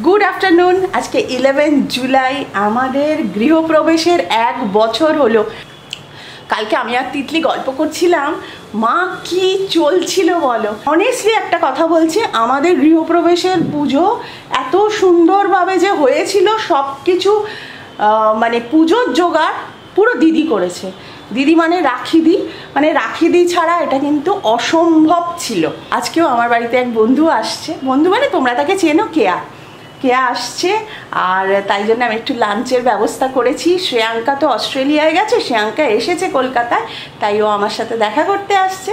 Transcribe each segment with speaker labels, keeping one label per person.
Speaker 1: Good afternoon. আজকে 11 জুলাই, আমাদের গৃহপ্রবেশের 1 বছর হলো। কালকে আমি আর তিতলি গল্প করছিলাম, মা কি চলছিল বলো। অনেস্টলি একটা কথা বলছি, আমাদের গৃহপ্রবেশের পুজো এত সুন্দরভাবে যে হয়েছিল, সব কিছু মানে পুজোর জোগাড় পুরো দিদি করেছে। দিদি মানে রাখিদি ছাড়া এটা কিন্তু অসম্ভব ছিল। আজকেও আমার বাড়িতে এক বন্ধু আসছে, বন্ধু মানে তোমরা তাকে চেনো, কেয়া আসছে, আর তাই জন্য আমি একটু লাঞ্চের ব্যবস্থা করেছি। শ্রেয়াঙ্কা তো অস্ট্রেলিয়ায় গেছে, শ্রেয়াঙ্কা এসেছে কলকাতায়, তাই ও আমার সাথে দেখা করতে আসছে।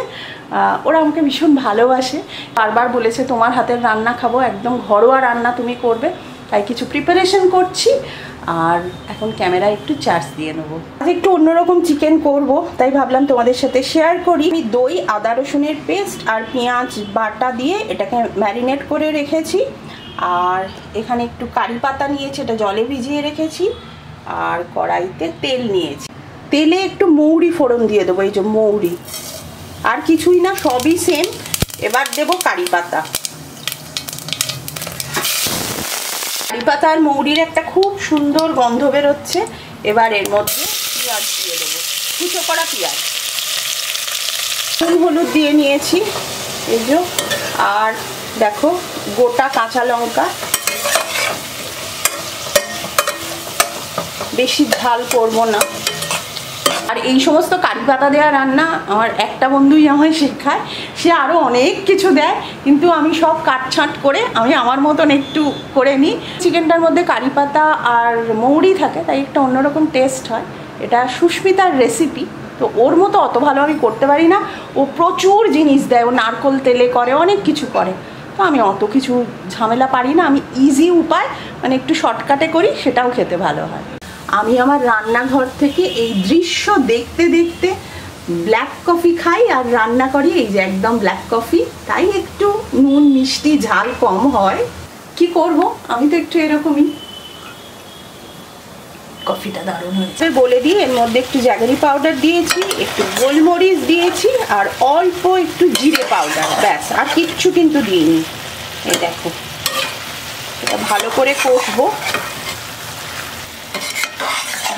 Speaker 1: ওরা আমাকে ভীষণ ভালোবাসে, বারবার বলেছে তোমার হাতের রান্না খাবো, একদম ঘরোয়া রান্না তুমি করবে, তাই কিছু প্রিপারেশন করছি। আর এখন ক্যামেরায় একটু চার্জ দিয়ে নেবো। আজ একটু অন্যরকম চিকেন করব, তাই ভাবলাম তোমাদের সাথে শেয়ার করি। আমি দই, আদা রসুনের পেস্ট আর পেঁয়াজ বাটা দিয়ে এটাকে ম্যারিনেট করে রেখেছি। আর এখানে একটু কারি পাতা নিয়েছি, এটা জলে ভিজিয়ে রেখেছি। আর কড়াইতে তেল নিয়েছি, তেলে একটু মৌরি ফোড়ন দিয়ে দেবো, এই যে মৌরি, আর কিছুই না, সবই সেম। এবার দেবো কারি পাতা। কারি পাতা আর মৌরির একটা খুব সুন্দর গন্ধ বেরোচ্ছে। এবার এর মধ্যে পেঁয়াজ দিয়ে দেবো, কুচো করা পেঁয়াজ। নুন হলুদ দিয়ে নিয়েছি, এই যে, আর দেখো গোটা কাঁচা লঙ্কা। বেশি ঝাল করবো না। আর এই সমস্ত কারি পাতা দেওয়া রান্না আমার একটা বন্ধুই আমায় শেখায়, সে আরও অনেক কিছু দেয়, কিন্তু আমি সব কাটছাঁট করে আমি আমার মতন একটু করে নিই। চিকেনটার মধ্যে কারি পাতা আর মৌরি থাকে, তাই একটা অন্যরকম টেস্ট হয়। এটা সুস্মিতার রেসিপি, তো ওর মতো অত ভালো আমি করতে পারি না। ও প্রচুর জিনিস দেয়, ও নারকোল তেলে করে, অনেক কিছু করে, তো আমি অত কিছু ঝামেলা পারি না। আমি ইজি উপায় মানে একটু শর্টকাটে করি, সেটাও খেতে ভালো হয়। আমি আমার রান্নাঘর থেকে এই দৃশ্য দেখতে দেখতে ব্ল্যাক কফি খাই আর রান্না করি, এই যে একদম ব্ল্যাক কফি, তাই একটু নুন মিষ্টি ঝাল কম হয়, কি করব, আমি তো একটু এরকমই। কফিটা দারুণ হয়েছে। বলে দিই, এর মধ্যে একটু জ্যাগরি পাউডার দিয়েছি, একটু গোলমরিচ দিয়েছি, আর অল্প একটু জিরে পাউডার, ব্যাস, আর কিচ্ছু কিন্তু দিইনি। এই দেখো, এটা ভালো করে কষবো।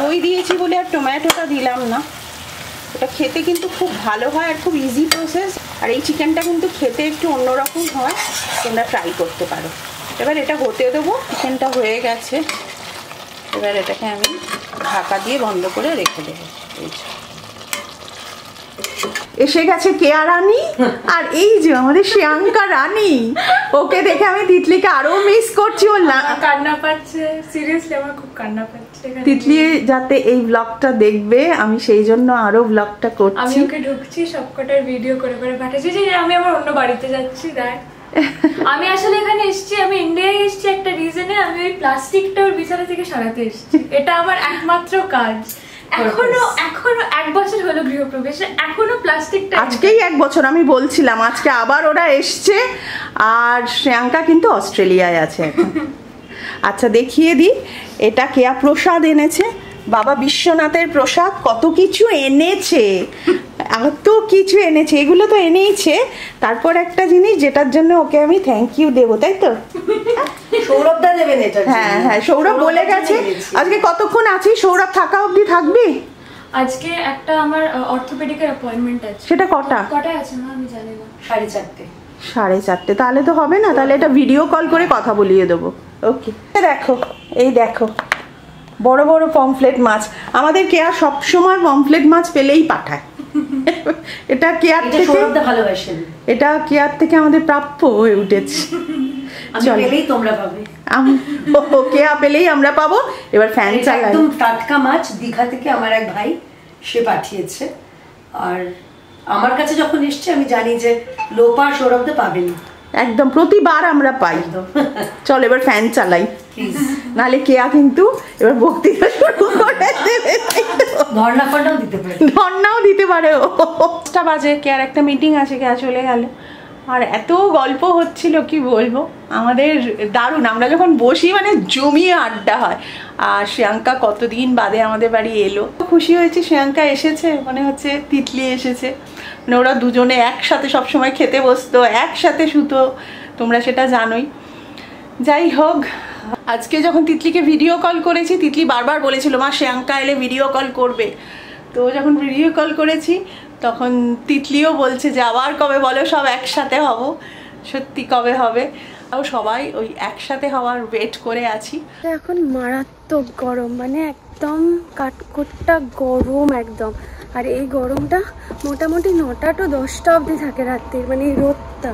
Speaker 1: দই দিয়েছি বলে আর টমেটোটা দিলাম না। এটা খেতে কিন্তু খুব ভালো হয় আর খুব ইজি প্রসেস। আর এই চিকেনটা কিন্তু খেতে একটু অন্যরকম হয়, তোমরা ট্রাই করতে পারো। এবার এটা হতে দেবো, চিকেনটা হয়ে গেছে। এবার এটাকে আমি ঢাকা দিয়ে বন্ধ করে রেখে দেবো। এসে গেছে কেয়া রানী, আর এই যে আমাদের শ্রেয়াঙ্কা রানী, ওকে দেখে আমি তিতলিকে আরো মিস করছি। ও
Speaker 2: কান্না পাচ্ছে, সিরিয়াসলি আমার খুব কান্না পাচ্ছে।
Speaker 1: তিতলি যাতে এই ব্লগটা দেখবে, আমি সেই জন্য আরো ব্লগটা করছি।
Speaker 2: আমি ওকে ঢুকছি, সবকটার ভিডিও করে করে পাঠাচ্ছি যে আমি আমার অন্য বাড়িতে যাচ্ছি। দেখ, আমি আসলে এখানে এসেছি, আমি ইন্ডিয়ায় এসেছি একটা রিজনে, আমি ওই প্লাস্টিকটা ওর বিছানা থেকে সরাতে এসেছি। এটা আমার একমাত্র কাজ। এখনো 1 বছর হলো গৃহপ্রবেশে, এখনো প্লাস্টিকটা।
Speaker 1: আজকেই 1 বছর, আমি বলছিলাম আজকে আবার ওরা এসছে। আর শ্রেয়াঙ্কা কিন্তু অস্ট্রেলিয়ায় আছে এখন। আচ্ছা, দেখিয়ে দিই, এটা কেয়া প্রসাদ এনেছে, বাবা বিশ্বনাথের প্রসাদ। কত কিছু এনেছে, এত কিছু এনেছে, এগুলো তো এনেইছে। তারপর একটা জিনিস যেটার জন্য ওকে আমি থ্যাংক ইউ দেবো, তাই তো?
Speaker 3: সৌরভদা দেবেন এটা।
Speaker 1: হ্যাঁ হ্যাঁ, সৌরভ বলে গেছে। আজকে কতক্ষণ আছিস? সৌরভ থাকা অবধি থাকবি?
Speaker 2: আজকে একটা আমার অর্থোপেডিকের অ্যাপয়েন্টমেন্ট আছে।
Speaker 1: সেটা কটায়
Speaker 2: আছে না আমি জানি না।
Speaker 3: 4:30।
Speaker 1: 4:30, তাহলে তো হবে না, তাহলে এটা ভিডিও কল করে কথা বলিয়ে দেবো। ওকে, দেখো, এই দেখো বড় বড় পমফ্লেট মাছ। আমাদের কেয়া সবসময় পমফ্লেট মাছ পেলেই পাঠায়। এটা কেয়ার থেকে
Speaker 3: ভালোবাসেন,
Speaker 1: এটা কেয়ার থেকে আমাদের প্রাপ্য হয়ে উঠেছে।
Speaker 3: পেলেই তোমরা পাবে,
Speaker 1: কেয়া পেলেই আমরা পাবো। এবার ফ্যান চালাই।
Speaker 3: একদম টাটকা মাছ দীঘা থেকে আমার এক ভাই সে পাঠিয়েছে। আর আমার কাছে যখন এসছে আমি জানি যে লোপা সৌরভদা পাবেন,
Speaker 1: একদম প্রতিবার আমরা পাই। চল এবার ফ্যান চালাই, নাহলে কেয়া কিন্তু এবার বক্তৃতা শুরু করে দেবে। ধর্নাও দিতে পারে। 5টা বাজে, কেয়ার একটা মিটিং আছে, কেয়া চলে গেল। আর এত গল্প হচ্ছিল কি বলবো, আমাদের দারুণ। আমরা যখন বসি মানে জমিয়ে আড্ডা হয়। আর শ্রেয়াঙ্কা কতদিন বাদে আমাদের বাড়ি এলো, খুশি হয়েছে শ্রেয়াঙ্কা এসেছে, মনে হচ্ছে তিতলি এসেছে। মানে ওরা দুজনে একসাথে সবসময় খেতে বসতো, একসাথে শুতো, তোমরা সেটা জানোই। যাই হোক, আজকে যখন তিতলিকে ভিডিও কল করেছি, তিতলি বারবার বলেছিল মা শ্রেয়াঙ্কা এলে ভিডিও কল করবে। তো যখন ভিডিও কল করেছি তখন তিতলিও বলছে যে আবার কবে বলো, সব একসাথে হব। সত্যি কবে হবে, তাও সবাই ওই একসাথে হওয়ার ওয়েট করে আছি।
Speaker 2: এখন মারাত্মক গরম, মানে একদম কাঠখোট্টা গরম একদম। আর এই গরমটা মোটামুটি 9টা to 10টা অবধি থাকে রাত্রির, মানে এই রোদটা।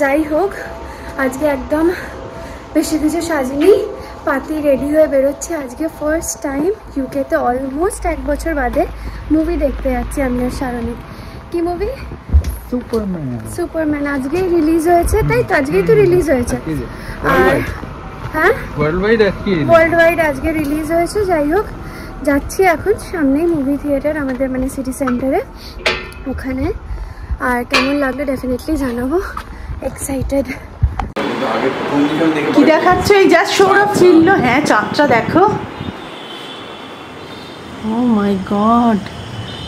Speaker 2: যাই হোক, আজকে একদম বেশি কিছু সাজিনি, পাতি রেডি হয়ে বেরোচ্ছে। আজকে ফার্স্ট টাইম ইউকেতে অলমোস্ট 1 বছর বাদে মুভি দেখতে যাচ্ছি আমি আর সারণী। কি মুভি? সুপারম্যান আজকেই রিলিজ হয়েছে, তাই তো আজকেই তো রিলিজ হয়েছে। আর হ্যাঁ, ওয়ার্ল্ড ওয়াইড আজকে রিলিজ হয়েছে। যাই হোক, যাচ্ছি এখন, সামনেই মুভি থিয়েটার আমাদের, মানে সিটি সেন্টারে, ওখানে। আর কেমন লাগলো ডেফিনেটলি জানাবো, এক্সাইটেড।
Speaker 1: কি দেখাচ্ছে? এই জাস্ট সৌরভ ফিরলো। হ্যাঁ, চাঁদটা দেখো। ও মাই গড,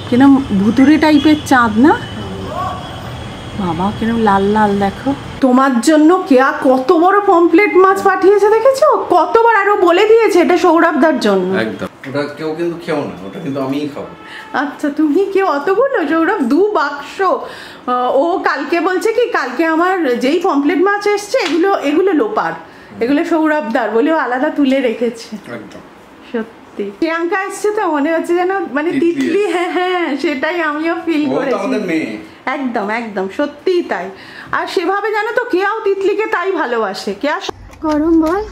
Speaker 1: কিরম ভুতুরে টাইপের চাঁদ না বাবা, কিরম লাল লাল দেখো। তোমার জন্য কেয়া কত বড় পমফ্লেট মাছ পাঠিয়েছে দেখেছো? কতবার আরো বলে দিয়েছে এটা সৌরভদার জন্য।
Speaker 4: একদম, ওটা কেউ কিন্তু খেও না, ওটা কিন্তু আমিই খাবো।
Speaker 1: আচ্ছা, তুমি কেউ অতগুলো? সৌরভ 2 বাক্স। ও কালকে বলছে কি, কালকে আমার যেই পমফ্লেট মাছ এসছে এগুলো লোপার, এগুলো সৌরভদার বলে ও আলাদা তুলে রেখেছে।
Speaker 4: একদম
Speaker 1: সত্যি প্রিয়াঙ্কা এসছে তো মনে হচ্ছে যেন মানে তিতলি। হ্যাঁ হ্যাঁ, সেটাই আমিও ফিল করেছি। একদম একদম সত্যিই তাই। আর সেভাবে জানো তো কেয়াও তিতলিকে তাই ভালোবাসে। কেয়া
Speaker 2: গরম বল,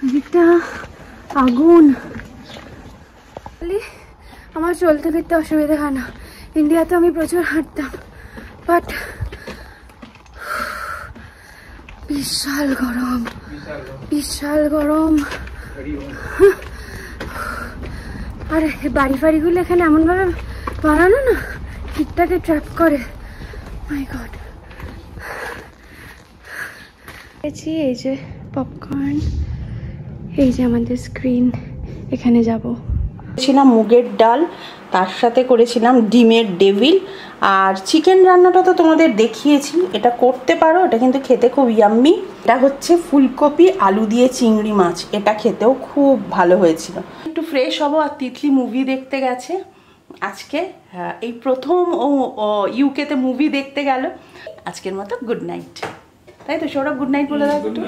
Speaker 2: এদিকটা আগুন। আমার চলতে ফিরতে অসুবিধা হয় না, ইন্ডিয়াতে আমি প্রচুর হাঁটতাম, বাট বিশাল গরম, বিশাল গরম। আর বাড়ি ফাড়িগুলো এখানে এমনভাবে বানানো না, হিটটাকে ট্র্যাপ করে। মাই গড। এই যে পপকর্ন, এই যে আমাদের স্ক্রিন, এখানে যাব।
Speaker 1: করেছিলাম মুগের ডাল, তার সাথে করেছিলাম ডিমের ডেভিল। আর চিকেন রান্নাটা তো তোমাদের দেখিয়েছি, এটা করতে পারো, এটা কিন্তু খেতে খুব ইয়াম্মি। এটা হচ্ছে ফুলকপি আলু দিয়ে চিংড়ি মাছ, এটা খেতেও খুব ভালো হয়েছিল। একটু ফ্রেশ হবো। আর তিতলি মুভি দেখতে গেছে আজকে, এই প্রথম ও ইউকেতে মুভি দেখতে গেল। আজকের মতো গুড নাইট, তাই তো সৌরভ? গুড নাইট বলে দাও একটু।